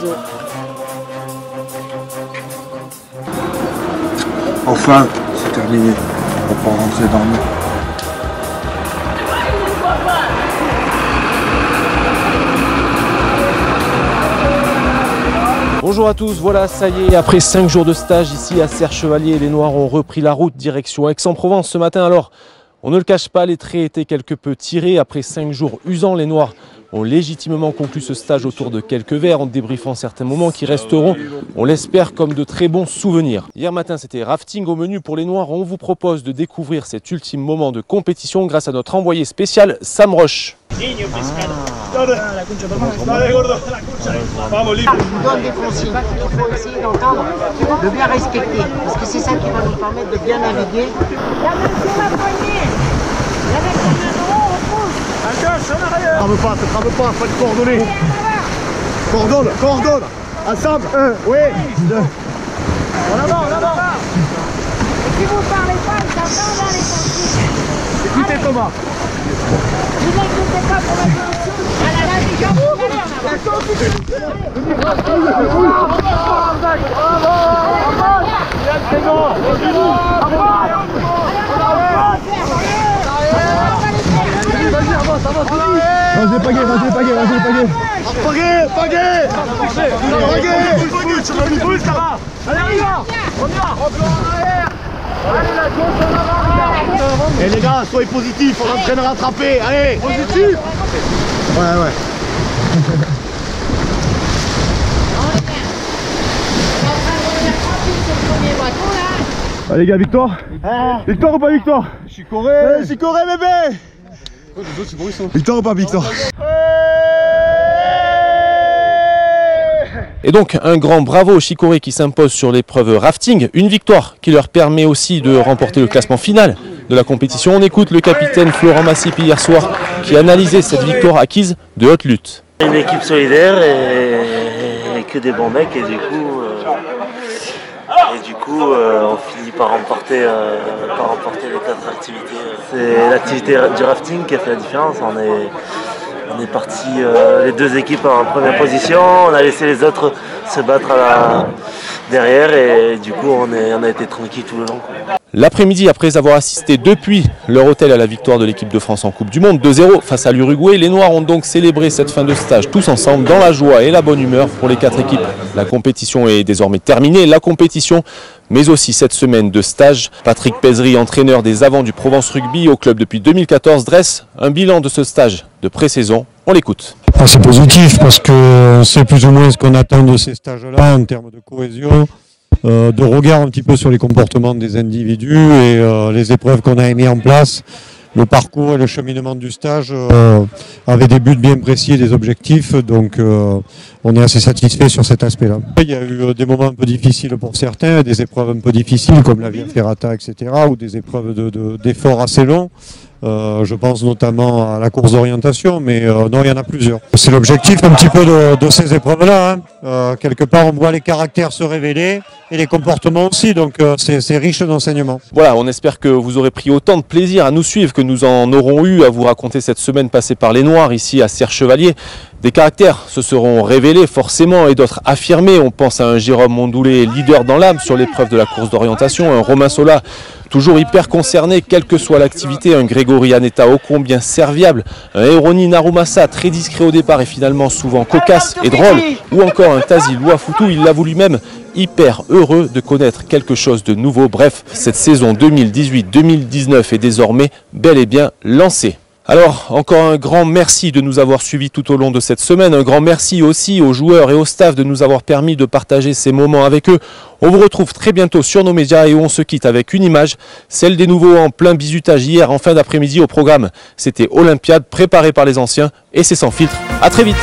jeu. Enfin, c'est terminé. On va pouvoir rentrer dans le... Bonjour à tous, voilà, ça y est, après 5 jours de stage ici à Serre-Chevalier, les Noirs ont repris la route direction Aix-en-Provence ce matin. Alors, on ne le cache pas, les traits étaient quelque peu tirés. Après 5 jours usants, les Noirs ont légitimement conclu ce stage autour de quelques verres en débriefant certains moments qui resteront, on l'espère, comme de très bons souvenirs. Hier matin, c'était rafting au menu pour les Noirs. On vous propose de découvrir cet ultime moment de compétition grâce à notre envoyé spécial, Sam Roche. Je vous donne des consignes qu'il faut essayer d'entendre, de bien respecter, parce que c'est ça qui va nous permettre de bien naviguer. Trame pas, faut être coordonné. Coordonne, ensemble, oui, 2. En avant. Et si vous parlez pas, ils s'entendent dans les consignes. Écoutez Thomas. Ne vous inquiétez pas pour la consigne. Vas-y, Pagay. Et les gars, soyez positifs, on est en train de rattraper, allez. Positif. Ouais. Allez les gars, victoire. Victoire ou pas victoire? Chicoré bébé. Victoire ou pas victoire? Et donc un grand bravo aux Chicoré qui s'impose sur l'épreuve rafting, une victoire qui leur permet aussi de remporter le classement final de la compétition. On écoute le capitaine Florent Massip hier soir qui analysait cette victoire acquise de haute lutte. Une équipe solidaire et que des bons mecs et du coup on finit par remporter les 4 activités. C'est l'activité du rafting qui a fait la différence. On est parti les 2 équipes en première position, on a laissé les autres se battre derrière et du coup on a été tranquille tout le long. L'après-midi, après avoir assisté depuis leur hôtel à la victoire de l'équipe de France en Coupe du Monde 2-0 face à l'Uruguay, les Noirs ont donc célébré cette fin de stage tous ensemble dans la joie et la bonne humeur pour les 4 équipes. La compétition est désormais terminée, la compétition mais aussi cette semaine de stage. Patrick Pézery, entraîneur des Avants du Provence Rugby au club depuis 2014, dresse un bilan de ce stage de pré-saison. On l'écoute. C'est positif parce que c'est plus ou moins ce qu'on attend de ces stages-là en termes de cohésion, de regard un petit peu sur les comportements des individus et les épreuves qu'on a mis en place. Le parcours et le cheminement du stage avaient des buts bien précis et des objectifs, donc on est assez satisfait sur cet aspect-là. Il y a eu des moments un peu difficiles pour certains, des épreuves un peu difficiles comme la Via Ferrata, etc., ou des épreuves d'efforts assez longs. Je pense notamment à la course d'orientation, mais non, il y en a plusieurs. C'est l'objectif un petit peu de ces épreuves-là. Quelque part, on voit les caractères se révéler et les comportements aussi, donc c'est riche d'enseignements. Voilà, on espère que vous aurez pris autant de plaisir à nous suivre que nous en aurons eu à vous raconter cette semaine passée par les Noirs ici à Serre-Chevalier. Des caractères se seront révélés forcément et d'autres affirmés. On pense à un Jérôme Mondoulet, leader dans l'âme sur l'épreuve de la course d'orientation, un Romain Sola toujours hyper concerné, quelle que soit l'activité, un Grégory Aneta ô combien serviable, un Eroni Narumasa très discret au départ et finalement souvent cocasse et drôle, ou encore un Tazi Louafoutou, il l'avoue lui-même, hyper heureux de connaître quelque chose de nouveau. Bref, cette saison 2018-2019 est désormais bel et bien lancée. Alors, encore un grand merci de nous avoir suivis tout au long de cette semaine. Un grand merci aussi aux joueurs et au staff de nous avoir permis de partager ces moments avec eux. On vous retrouve très bientôt sur nos médias et on se quitte avec une image, celle des nouveaux en plein bizutage hier en fin d'après-midi au programme. C'était Olympiade préparée par les anciens et c'est sans filtre. À très vite.